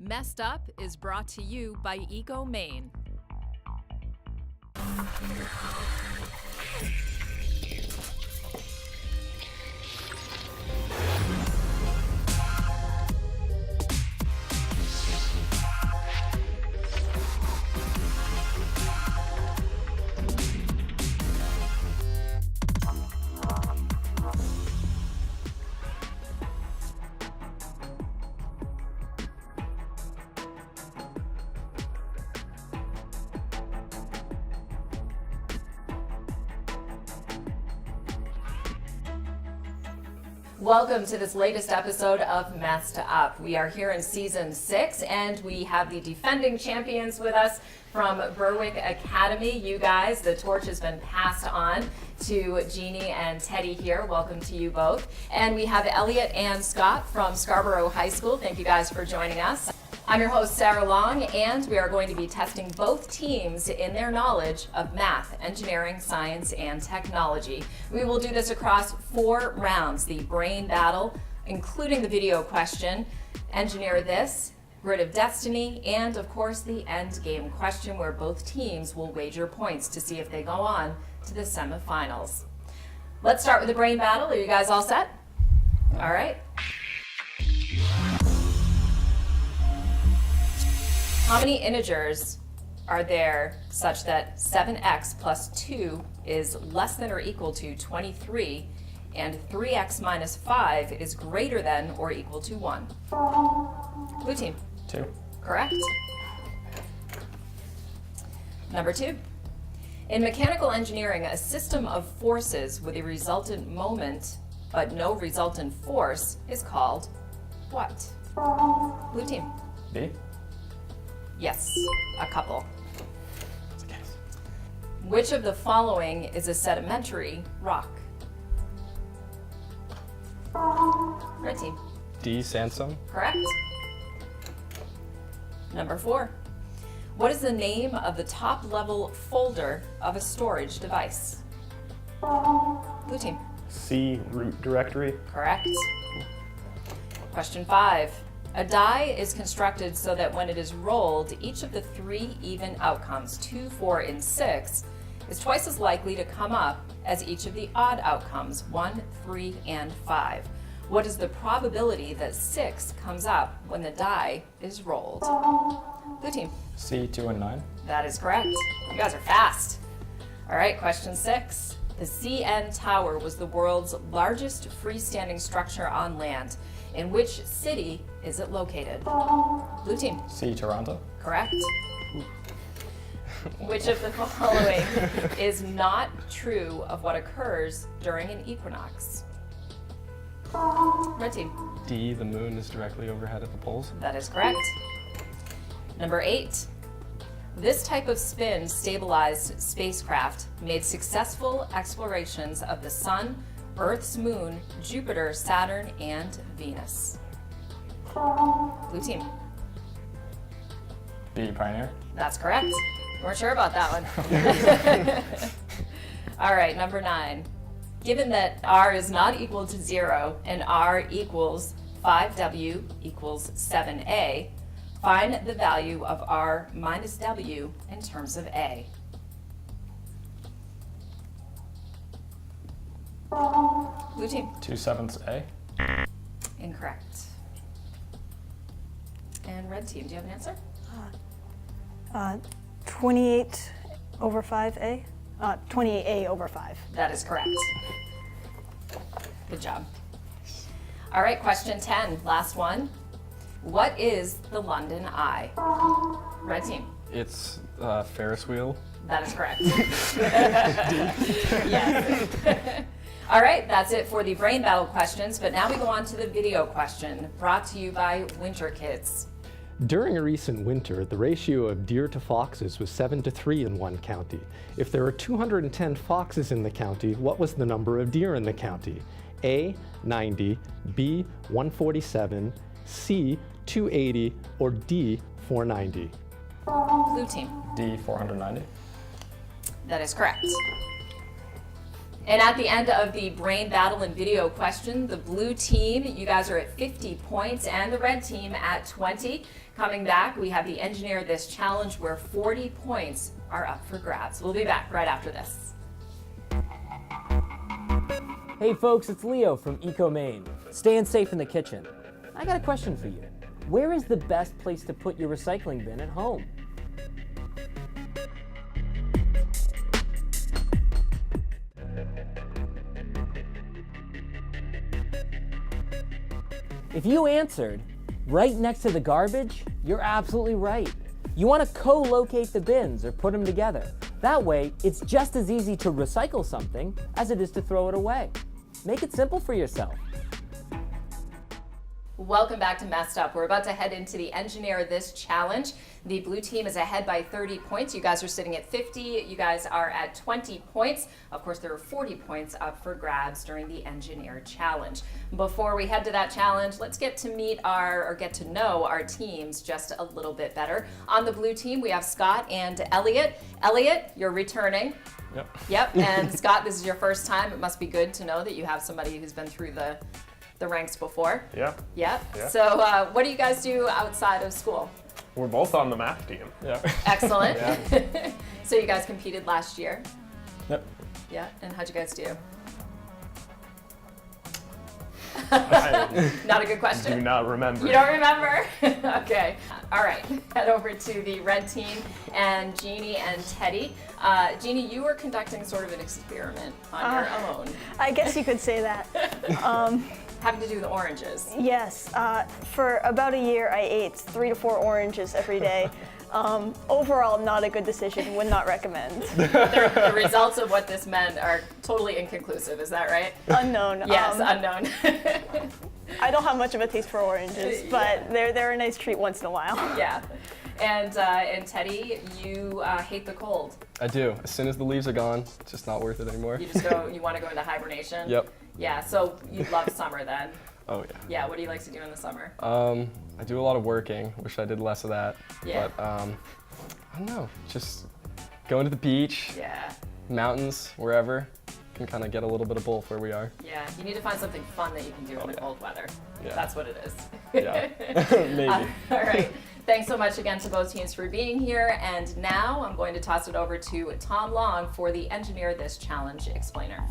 Messed Up is brought to you by Eco Maine. Welcome to this latest episode of Messed Up. We are here in season 6 and we have the defending champions with us from Berwick Academy. You guys, the torch has been passed on to Jeannie and Teddy here. Welcome to you both. And we have Elliot and Scott from Scarborough High School. Thank you guys for joining us. I'm your host, Sarah Long, and we are going to be testing both teams in their knowledge of math, engineering, science, and technology. We will do this across 4 rounds: the brain battle, including the video question, engineer this, grid of destiny, and of course the end game question, where both teams will wager points to see if they go on to the semifinals. Let's start with the brain battle. Are you guys all set? All right. How many integers are there such that 7x plus 2 is less than or equal to 23 and 3x minus 5 is greater than or equal to 1? Blue team. 2. Correct. Number 2. In mechanical engineering, a system of forces with a resultant moment but no resultant force is called what? Blue team. B. Yes, a couple. Which of the following is a sedimentary rock? Red team. D. Sandstone. Correct. Number 4. What is the name of the top level folder of a storage device? Blue team. C. Root directory. Correct. Question 5. A die is constructed so that when it is rolled, each of the 3 even outcomes, 2, 4, and 6, is twice as likely to come up as each of the odd outcomes, 1, 3, and 5. What is the probability that 6 comes up when the die is rolled? Blue team. C. 2 and 9. That is correct. You guys are fast. All right, question 6. The CN Tower was the world's largest freestanding structure on land. In which city is it located? Blue team. C. Toronto. Correct. Which of the following is not true of what occurs during an equinox? Red team. D. The moon is directly overhead at the poles. That is correct. Number 8. This type of spin-stabilized spacecraft made successful explorations of the Sun, Earth's moon, Jupiter, Saturn, and Venus. Blue team. B. Pioneer. That's correct. We're sure about that one. All right, number 9. Given that R is not equal to 0 and R equals 5W equals 7A, find the value of R minus W in terms of A. Blue team. 2/7 A. Incorrect. And red team, do you have an answer? 28 over 5A? 28A over 5. That is correct. Good job. All right, question 10, last one. What is the London Eye? Red team. It's Ferris wheel. That is correct. Yes. All right, that's it for the brain battle questions, but now we go on to the video question, brought to you by Winter Kids. During a recent winter, the ratio of deer to foxes was 7-3 in one county. If there are 210 foxes in the county, what was the number of deer in the county? A, 90, B, 147, C, 280, or D, 490? Blue team. D. 490. That is correct. And at the end of the brain battle and video question, the blue team, you guys are at 50 points, and the red team at 20. Coming back, we have the Engineer This Challenge, where 40 points are up for grabs. We'll be back right after this. Hey folks, it's Leo from EcoMaine. Staying safe in the kitchen. I got a question for you. Where is the best place to put your recycling bin at home? If you answered right next to the garbage, you're absolutely right. You want to co-locate the bins or put them together. That way, it's just as easy to recycle something as it is to throw it away. Make it simple for yourself. Welcome back to Messed Up. We're about to head into the Engineer This Challenge. The blue team is ahead by 30 points. You guys are sitting at 50. You guys are at 20 points. Of course, there are 40 points up for grabs during the Engineer Challenge. Before we head to that challenge, let's get to get to know our teams just a little bit better. On the blue team, we have Scott and Elliot. Elliot, you're returning. Yep. And Scott, this is your first time. It must be good to know that you have somebody who's been through the ranks before. Yeah. So what do you guys do outside of school? We're both on the math team. Yeah. Excellent. So you guys competed last year? Yep. Yeah, and how'd you guys do? I Not a good question. do not remember. You don't remember? Okay. All right. Head over to the red team and Jeannie and Teddy. Jeannie, you were conducting sort of an experiment on your own. I guess you could say that. Having to do with the oranges. Yes, for about a year I ate 3 to 4 oranges every day. Overall, not a good decision, would not recommend. The results of what this meant are totally inconclusive, is that right? Unknown. Yes, unknown. I don't have much of a taste for oranges, but they're a nice treat once in a while. Yeah. And Teddy, you hate the cold. I do. As soon as the leaves are gone, it's just not worth it anymore. You want to go into hibernation? Yep. Yeah, so you love summer then. Oh yeah. Yeah, what do you like to do in the summer? I do a lot of working. Wish I did less of that. Yeah. But I don't know. Just going to the beach, Yeah. mountains, wherever. Can kind of get a little bit of both where we are. Yeah, you need to find something fun that you can do in the cold weather. Yeah. That's what it is. Yeah. Maybe. All right. Thanks so much again to both teams for being here. And now I'm going to toss it over to Tom Long for the Engineer This Challenge explainer.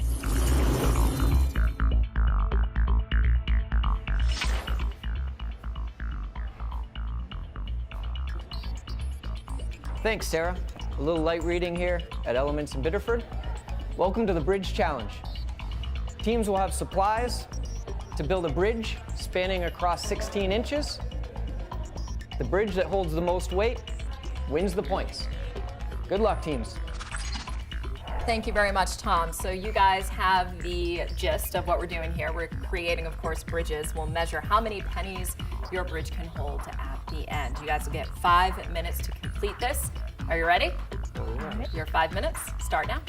Thanks, Sarah. A little light reading here at Elements in Biddeford. Welcome to the Bridge Challenge. Teams will have supplies to build a bridge spanning across 16 inches. The bridge that holds the most weight wins the points. Good luck, teams. Thank you very much, Tom. So you guys have the gist of what we're doing here. We're creating, of course, bridges. We'll measure how many pennies your bridge can hold at the end. You guys will get 5 minutes to complete this. Are you ready? Your 5 minutes start now.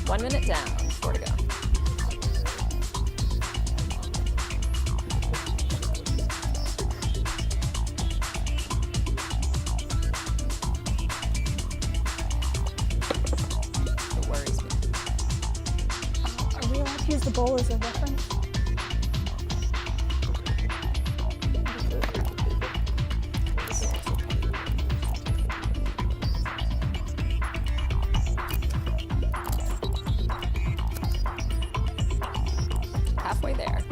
One minute down, 4 to go. It worries me. Are we allowed to use the bowl as a reference? Halfway there.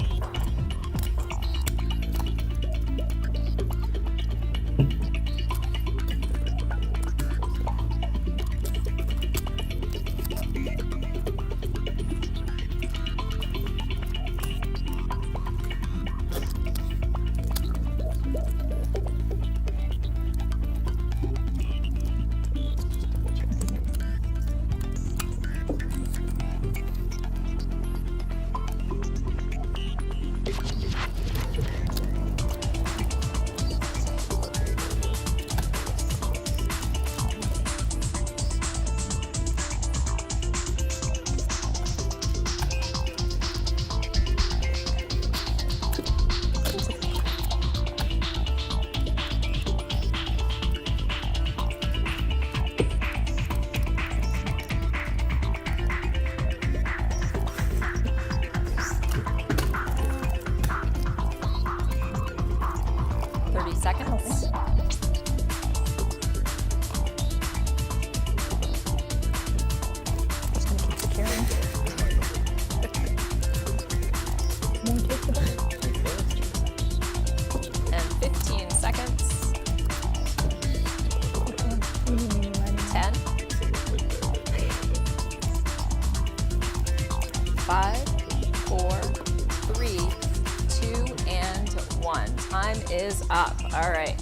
is up. All right.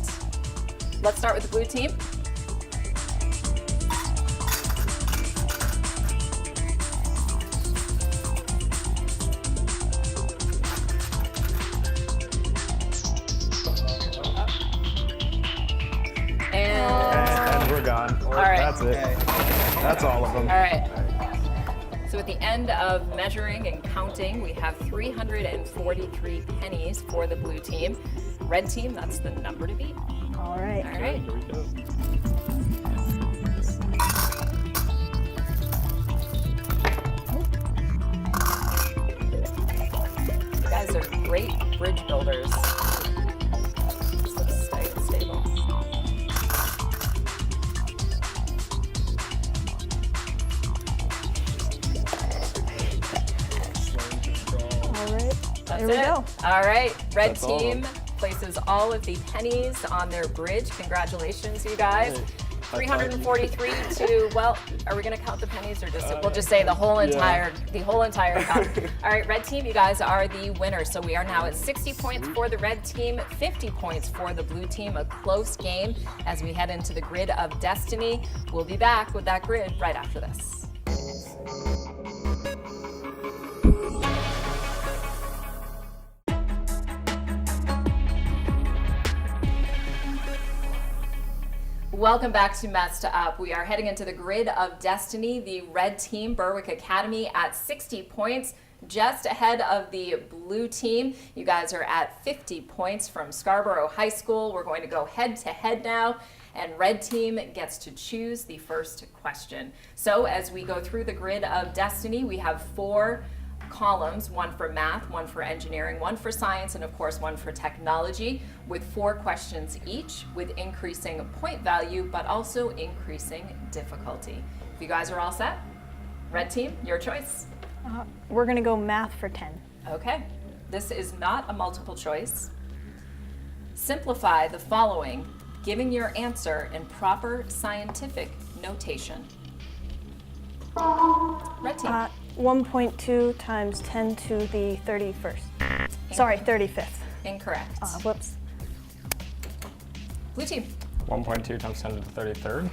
Let's start with the blue team. And we're gone. All right. That's it. That's all of them. All right. So at the end of measuring and counting, we have 343 pennies for the blue team. Red team, that's the number to beat. All right. All right. Here we go. You guys are great bridge builders. This looks stable. All right. That's Here we it. go. All right. Red That's all of team them. places all of the pennies on their bridge. Congratulations, you guys. 343 to, well, are we going to count the pennies or just, we'll just say the whole entire count. All right, red team, you guys are the winners. So we are now at 60 points for the red team, 50 points for the blue team, a close game as we head into the grid of destiny. We'll be back with that grid right after this. Welcome back to MEST Up. We are heading into the grid of destiny. The red team, Berwick Academy, at 60 points, just ahead of the blue team. You guys are at 50 points from Scarborough High School. We're going to go head to head now, and red team gets to choose the first question. So as we go through the grid of destiny, we have 4 columns, one for math, one for engineering, one for science, and of course one for technology, with 4 questions each, with increasing point value, but also increasing difficulty. If you guys are all set, red team, your choice. We're going to go math for 10. Okay, this is not a multiple choice. Simplify the following, giving your answer in proper scientific notation. Red team. 1.2 times 10 to the 31st. Sorry, 35th. Incorrect. Whoops. Blue team. 1.2 times 10 to the 33rd.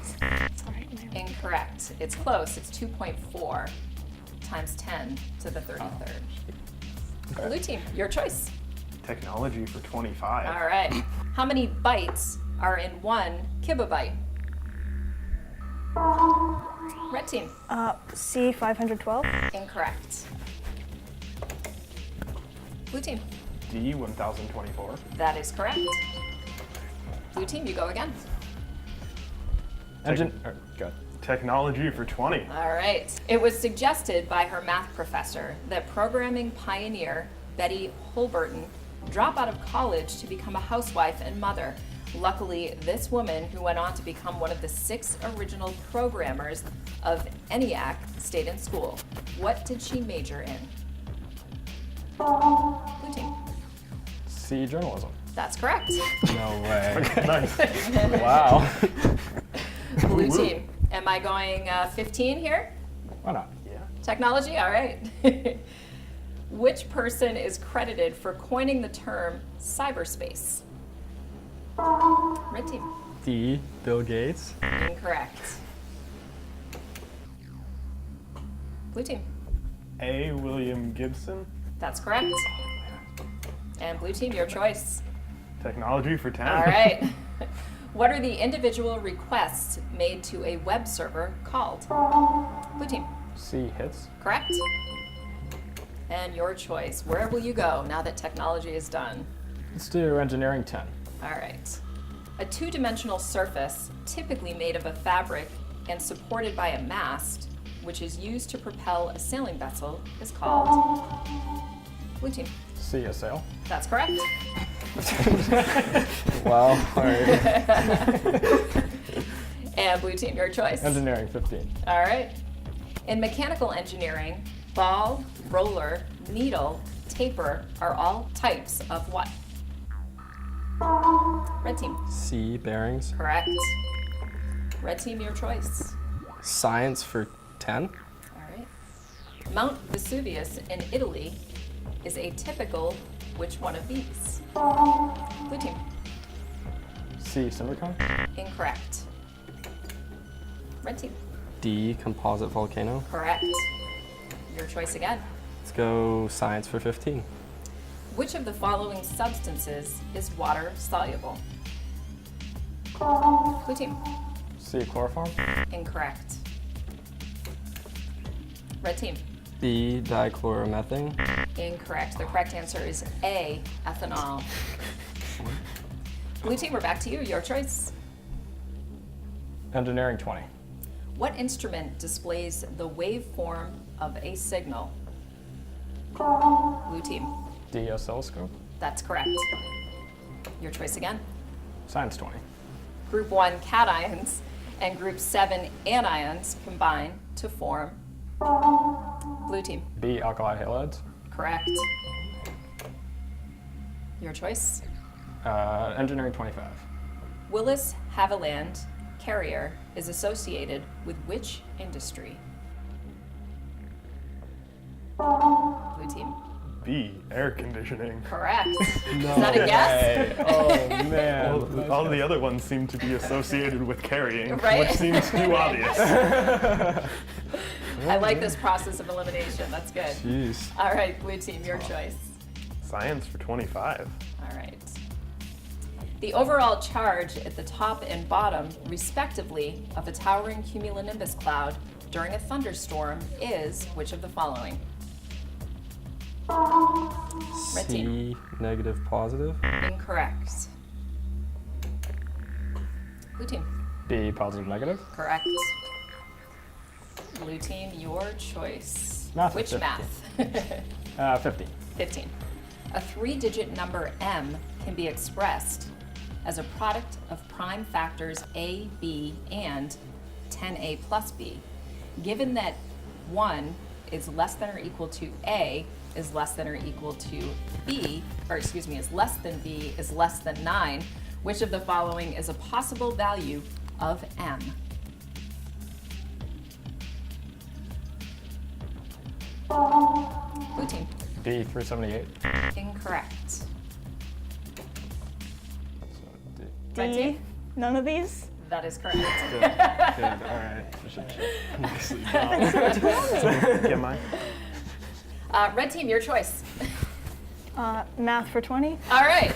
Incorrect. It's close. It's 2.4 times 10 to the 33rd. Blue team, your choice. Technology for 25. All right. How many bytes are in 1 kilobyte? Red team. C 512. Incorrect. Blue team. D 1024. That is correct. Blue team, you go again. Good. Technology for 20. All right. It was suggested by her math professor that programming pioneer Betty Holberton drop out of college to become a housewife and mother. Luckily, this woman, who went on to become one of the 6 original programmers of ENIAC, stayed in school. What did she major in? Blue team. C, journalism. That's correct. No way. Nice. Wow. Blue team. Am I going 15 here? Why not? Technology? All right. Which person is credited for coining the term cyberspace? Red team. D, Bill Gates. Incorrect. Blue team. A William Gibson. That's correct. And blue team, your choice. Technology for 10. All right. What are the individual requests made to a web server called? Blue team. C, hits. Correct. And your choice. Where will you go now that technology is done? Let's do engineering 10. All right. A 2-dimensional surface, typically made of a fabric and supported by a mast, which is used to propel a sailing vessel, is called? Blue team. C, a sail. That's correct. Wow. All right. And blue team, your choice. Engineering 15. All right. In mechanical engineering, ball, roller, needle, taper are all types of what? Red team. C, bearings. Correct. Red team, your choice. Science for 10. All right. Mount Vesuvius in Italy is a typical which one of these? Blue team. C, cinder cone. Incorrect. Red team. D, composite volcano. Correct. Your choice again. Let's go science for 15. Which of the following substances is water soluble? Blue team. C, chloroform. Incorrect. Red team. B, dichloromethane. Incorrect. The correct answer is A, ethanol. Blue team, we're back to you. Your choice. Engineering 20. What instrument displays the waveform of a signal? Blue team. D, oscilloscope. That's correct. Your choice again. Science 20. Group 1 cations and group 7 anions combine to form blue team. B, alkali halides. Correct. Your choice. Engineering 25. Willis Haviland Carrier is associated with which industry? Blue team. B, air conditioning. Correct. Is that a guess? Oh man. Well, all the other ones seem to be associated with carrying, Right. which seems too obvious. I like this process of elimination. That's good. Jeez. All right, blue team, your choice. Science for 25. All right. The overall charge at the top and bottom, respectively, of a towering cumulonimbus cloud during a thunderstorm is which of the following? Red team. C, negative positive. Incorrect. Blue team. B, positive negative. Correct. Blue team, your choice. Math. Which 50. math? 15. 15. A three-digit number m can be expressed as a product of prime factors a, b, and 10a plus b. Given that 1 is less than or equal to a, is less than or equal to b, or excuse me, is less than b, is less than 9, which of the following is a possible value of m? Blue team. B, 378. Incorrect. So D. Red D, team. none of these? That is correct. Good. Good. All right. Get mine. Red team, your choice. Math for 20? All right.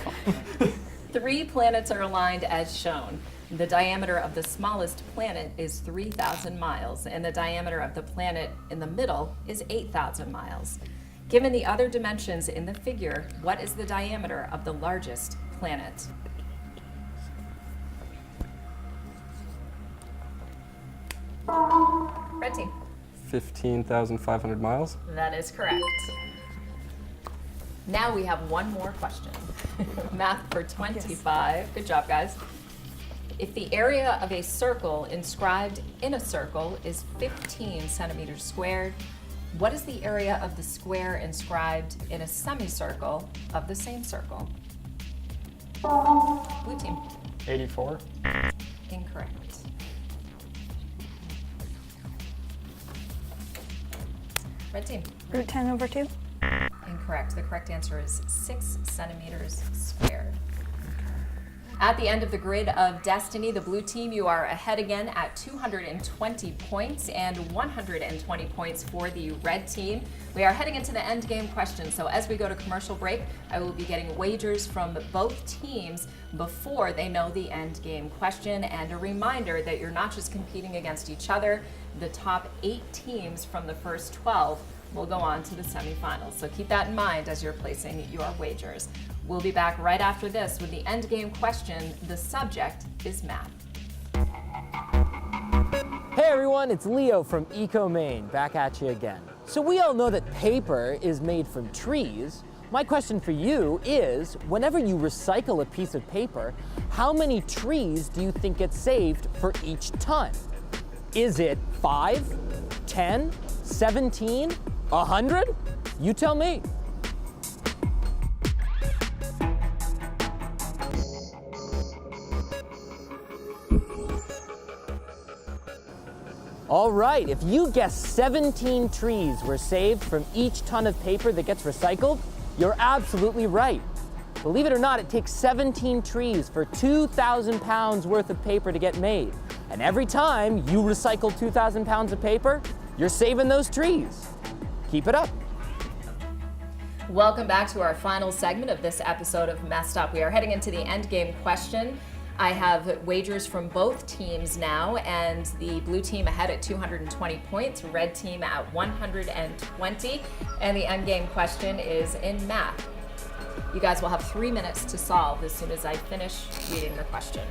3 planets are aligned as shown. The diameter of the smallest planet is 3,000 miles, and the diameter of the planet in the middle is 8,000 miles. Given the other dimensions in the figure, what is the diameter of the largest planet? Red team. 15,500 miles. That is correct. Now we have one more question. Math for 25. Good job, guys. If the area of a circle inscribed in a circle is 15 centimeters squared, what is the area of the square inscribed in a semicircle of the same circle? Blue team. 84. Incorrect. Red team. Root 10 over 2? Incorrect. The correct answer is 6 centimeters squared. At the end of the grid of destiny, the blue team, you are ahead again at 220 points and 120 points for the red team. We are heading into the end game question. So as we go to commercial break, I will be getting wagers from both teams before they know the end game question. And a reminder that you're not just competing against each other. The top 8 teams from the first 12 will go on to the semifinals. So keep that in mind as you're placing your wagers. We'll be back right after this with the end game question. The subject is math. Hey everyone, it's Leo from Eco Maine, back at you again. So we all know that paper is made from trees. My question for you is, whenever you recycle a piece of paper, how many trees do you think get saved for each ton? Is it 5, 10, 17, 100? You tell me. All right, if you guess 17 trees were saved from each ton of paper that gets recycled, You're absolutely right. Believe it or not, it takes 17 trees for 2,000 pounds worth of paper to get made. And every time you recycle 2,000 pounds of paper, you're saving those trees. Keep it up. Welcome back to our final segment of this episode of Messed Up. We are heading into the end game question. I have wagers from both teams now, and the blue team ahead at 220 points, red team at 120, and the end game question is in math. You guys will have 3 minutes to solve as soon as I finish reading the question.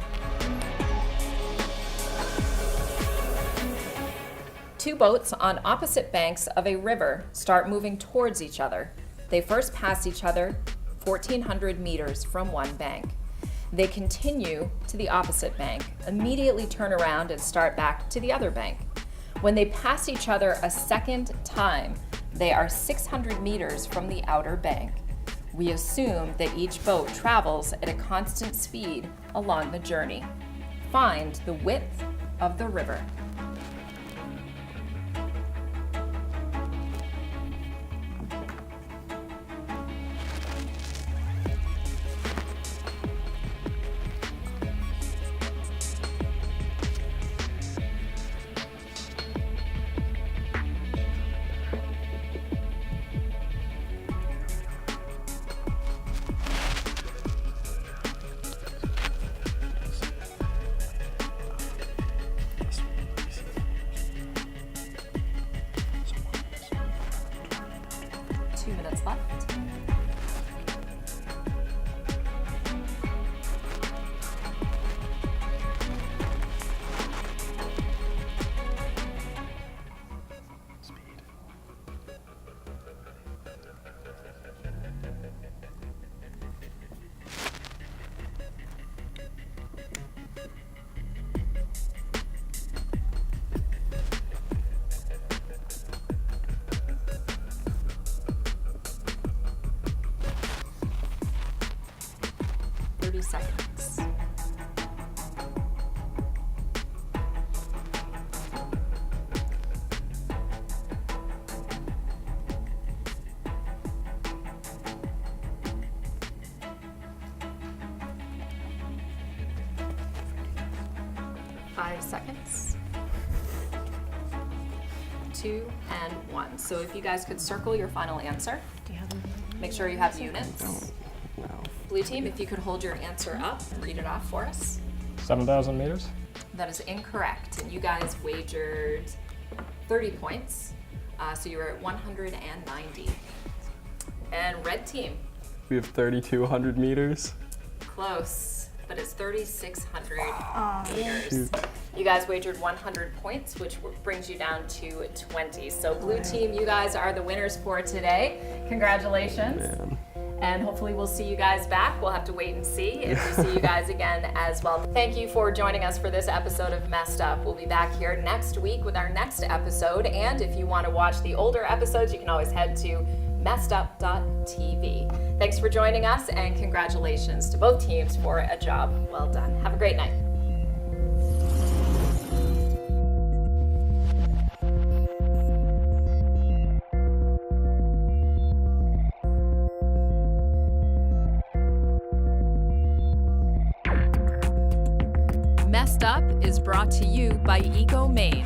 Two boats on opposite banks of a river start moving towards each other. They first pass each other 1,400 meters from one bank. They continue to the opposite bank, immediately turn around and start back to the other bank. When they pass each other a second time, they are 600 meters from the outer bank. We assume that each boat travels at a constant speed along the journey. Find the width of the river. Left. Speed. 30 seconds. Five seconds. 2 and 1. So if you guys could circle your final answer. Make sure you have units. Blue team, if you could hold your answer up and read it off for us. 7,000 meters? That is incorrect, and you guys wagered 30 points, so you were at 190. And red team, We have 3,200 meters. close, but it's 3,600 meters. You guys wagered 100 points, which brings you down to 20. So blue team, you guys are the winners for today. Congratulations. Man. And hopefully we'll see you guys back. We'll have to wait and see if we see you guys again as well. Thank you for joining us for this episode of Messed Up. We'll be back here next week with our next episode. And if you want to watch the older episodes, you can always head to messedup.tv. Thanks for joining us, and congratulations to both teams for a job well done. Have a great night. Messed Up is brought to you by Eco Maine.